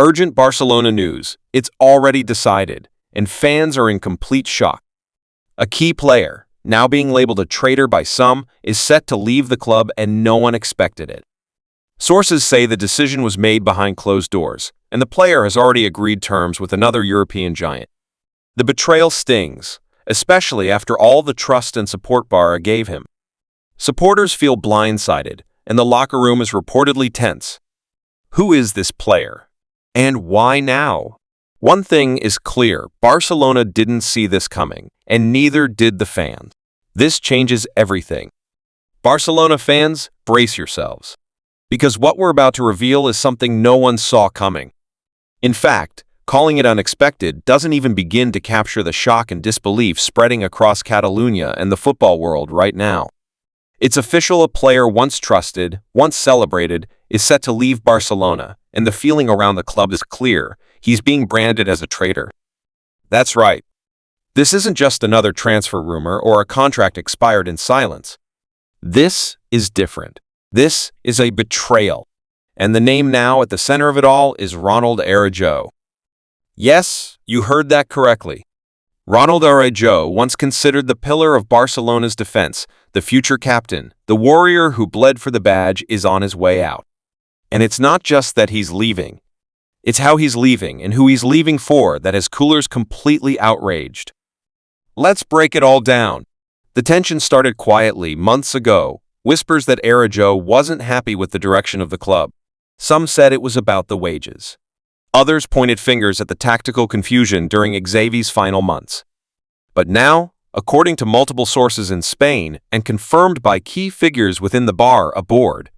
Urgent Barcelona news. It's already decided, and fans are in complete shock. A key player, now being labeled a traitor by some, is set to leave the club and no one expected it. Sources say the decision was made behind closed doors, and the player has already agreed terms with another European giant. The betrayal stings, especially after all the trust and support Barça gave him. Supporters feel blindsided, and the locker room is reportedly tense. Who is this player? And why now? One thing is clear, Barcelona didn't see this coming, and neither did the fans. This changes everything. Barcelona fans, brace yourselves. Because what we're about to reveal is something no one saw coming. In fact, calling it unexpected doesn't even begin to capture the shock and disbelief spreading across Catalonia and the football world right now. It's official, a player once trusted, once celebrated, is set to leave Barcelona, and the feeling around the club is clear. He's being branded as a traitor. That's right. This isn't just another transfer rumor or a contract expired in silence. This is different. This is a betrayal. And the name now at the center of it all is Ronald Araujo. Yes, you heard that correctly. Ronald Araujo, once considered the pillar of Barcelona's defense, the future captain, the warrior who bled for the badge, is on his way out. And it's not just that he's leaving. It's how he's leaving and who he's leaving for that has coolers completely outraged. Let's break it all down. The tension started quietly months ago. Whispers that Araujo wasn't happy with the direction of the club. Some said it was about the wages. Others pointed fingers at the tactical confusion during Xavi's final months. But now, according to multiple sources in Spain and confirmed by key figures within the Barça board,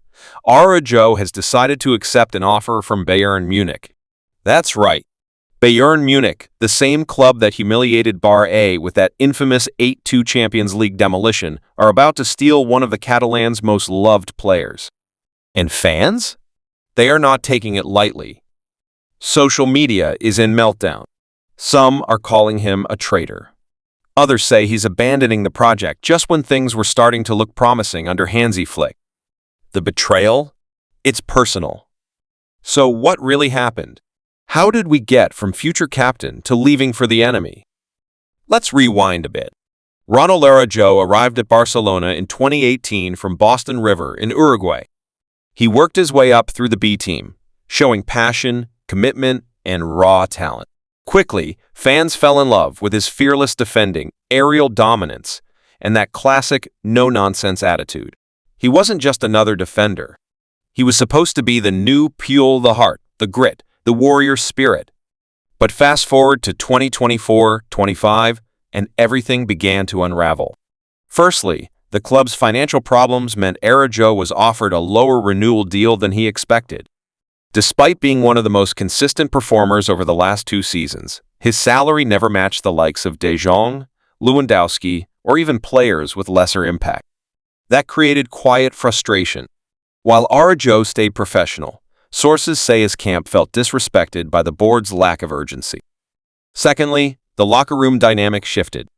Araujo has decided to accept an offer from Bayern Munich. That's right. Bayern Munich, the same club that humiliated Barça with that infamous 8-2 Champions League demolition, are about to steal one of the Catalans' most loved players. And fans? They are not taking it lightly. Social media is in meltdown. Some are calling him a traitor. Others say he's abandoning the project just when things were starting to look promising under Hansi Flick. The betrayal? It's personal. So what really happened? How did we get from future captain to leaving for the enemy? Let's rewind a bit. Ronald Araujo arrived at Barcelona in 2018 from Boston River in Uruguay. He worked his way up through the B team, showing passion, commitment, and raw talent. Quickly, fans fell in love with his fearless defending, aerial dominance, and that classic no-nonsense attitude. He wasn't just another defender. He was supposed to be the new Puyol, the heart, the grit, the warrior spirit. But fast forward to 2024-25, and everything began to unravel. Firstly, the club's financial problems meant Araujo was offered a lower renewal deal than he expected. Despite being one of the most consistent performers over the last 2 seasons, his salary never matched the likes of De Jong, Lewandowski, or even players with lesser impact. That created quiet frustration. While Araujo stayed professional, sources say his camp felt disrespected by the board's lack of urgency. Secondly, the locker room dynamic shifted.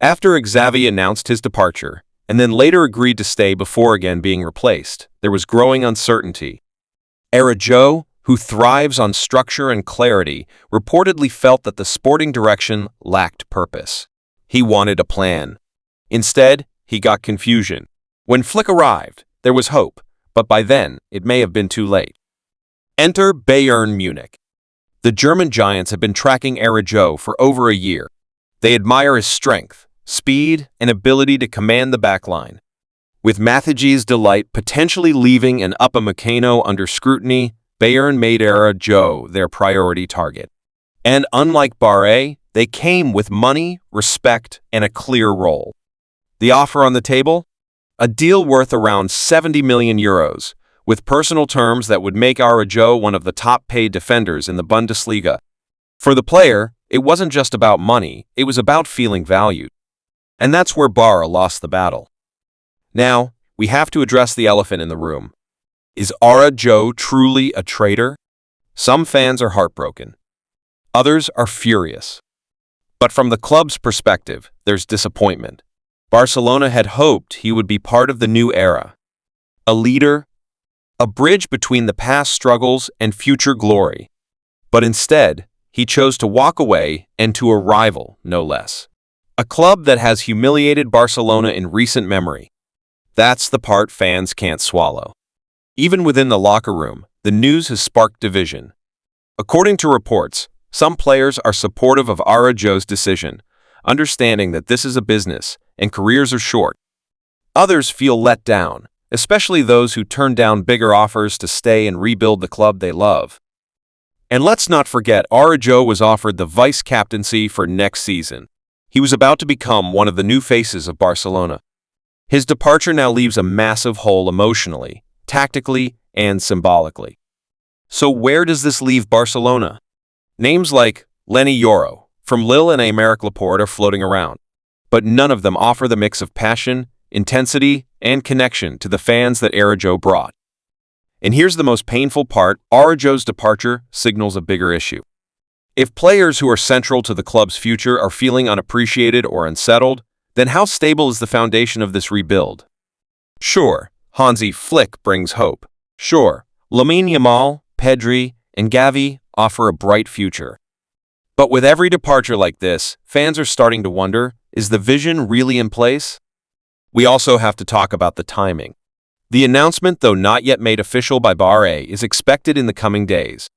After Xavi announced his departure, and then later agreed to stay before again being replaced, there was growing uncertainty. Araujo, who thrives on structure and clarity, reportedly felt that the sporting direction lacked purpose. He wanted a plan. Instead, he got confusion. When Flick arrived, there was hope, but by then, it may have been too late. Enter Bayern Munich. The German giants have been tracking Araujo for over a year. They admire his strength, speed, and ability to command the backline. With Matthijs de Ligt potentially leaving and Upamecano under scrutiny, Bayern made Araujo their priority target. And unlike Barça, they came with money, respect, and a clear role. The offer on the table? A deal worth around €70 million, with personal terms that would make Araujo one of the top-paid defenders in the Bundesliga. For the player, it wasn't just about money, it was about feeling valued. And that's where Barça lost the battle. Now, we have to address the elephant in the room. Is Araujo truly a traitor? Some fans are heartbroken. Others are furious. But from the club's perspective, there's disappointment. Barcelona had hoped he would be part of the new era. A leader, a bridge between the past struggles and future glory. But instead, he chose to walk away and to a rival, no less. A club that has humiliated Barcelona in recent memory. That's the part fans can't swallow. Even within the locker room, the news has sparked division. According to reports, some players are supportive of Araujo's decision, understanding that this is a business and careers are short. Others feel let down, especially those who turn down bigger offers to stay and rebuild the club they love. And let's not forget, Araujo was offered the vice-captaincy for next season. He was about to become one of the new faces of Barcelona. His departure now leaves a massive hole emotionally, tactically, and symbolically. So where does this leave Barcelona? Names like Lenny Yoro from Lille and Aymeric Laporte are floating around, but none of them offer the mix of passion, intensity, and connection to the fans that Araujo brought. And here's the most painful part: Araujo's departure signals a bigger issue. If players who are central to the club's future are feeling unappreciated or unsettled, then how stable is the foundation of this rebuild? Sure, Hansi Flick brings hope. Sure, Lamine Yamal, Pedri, and Gavi offer a bright future. But with every departure like this, fans are starting to wonder, is the vision really in place? We also have to talk about the timing. The announcement, though not yet made official by Barça, is expected in the coming days.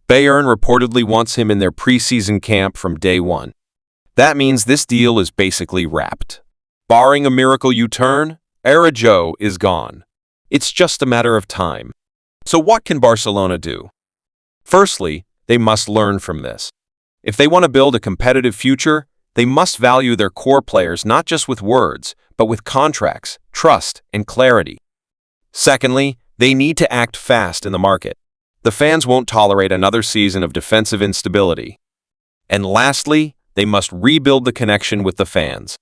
Bayern reportedly wants him in their preseason camp from day one. That means this deal is basically wrapped. Barring a miracle U-turn, Araujo is gone. It's just a matter of time. So what can Barcelona do? Firstly, they must learn from this. If they want to build a competitive future, they must value their core players not just with words, but with contracts, trust, and clarity. Secondly, they need to act fast in the market. The fans won't tolerate another season of defensive instability. And lastly, they must rebuild the connection with the fans.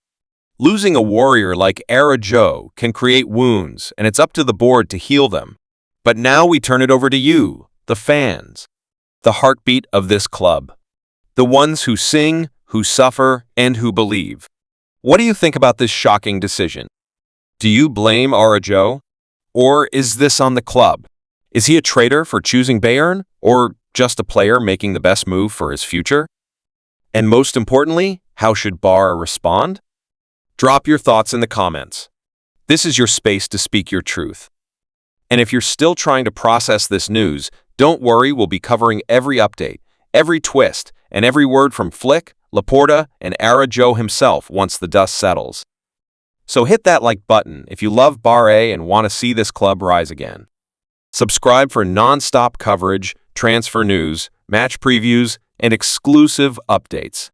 Losing a warrior like Araujo can create wounds, and it's up to the board to heal them. But now we turn it over to you, the fans, the heartbeat of this club. The ones who sing, who suffer, and who believe. What do you think about this shocking decision? Do you blame Araujo? Or is this on the club? Is he a traitor for choosing Bayern, or just a player making the best move for his future? And most importantly, how should Barça respond? Drop your thoughts in the comments. This is your space to speak your truth. And if you're still trying to process this news, don't worry, we'll be covering every update, every twist, and every word from Flick, Laporta, and Araujo himself once the dust settles. So hit that like button if you love Barça and want to see this club rise again. Subscribe for non-stop coverage, transfer news, match previews, and exclusive updates.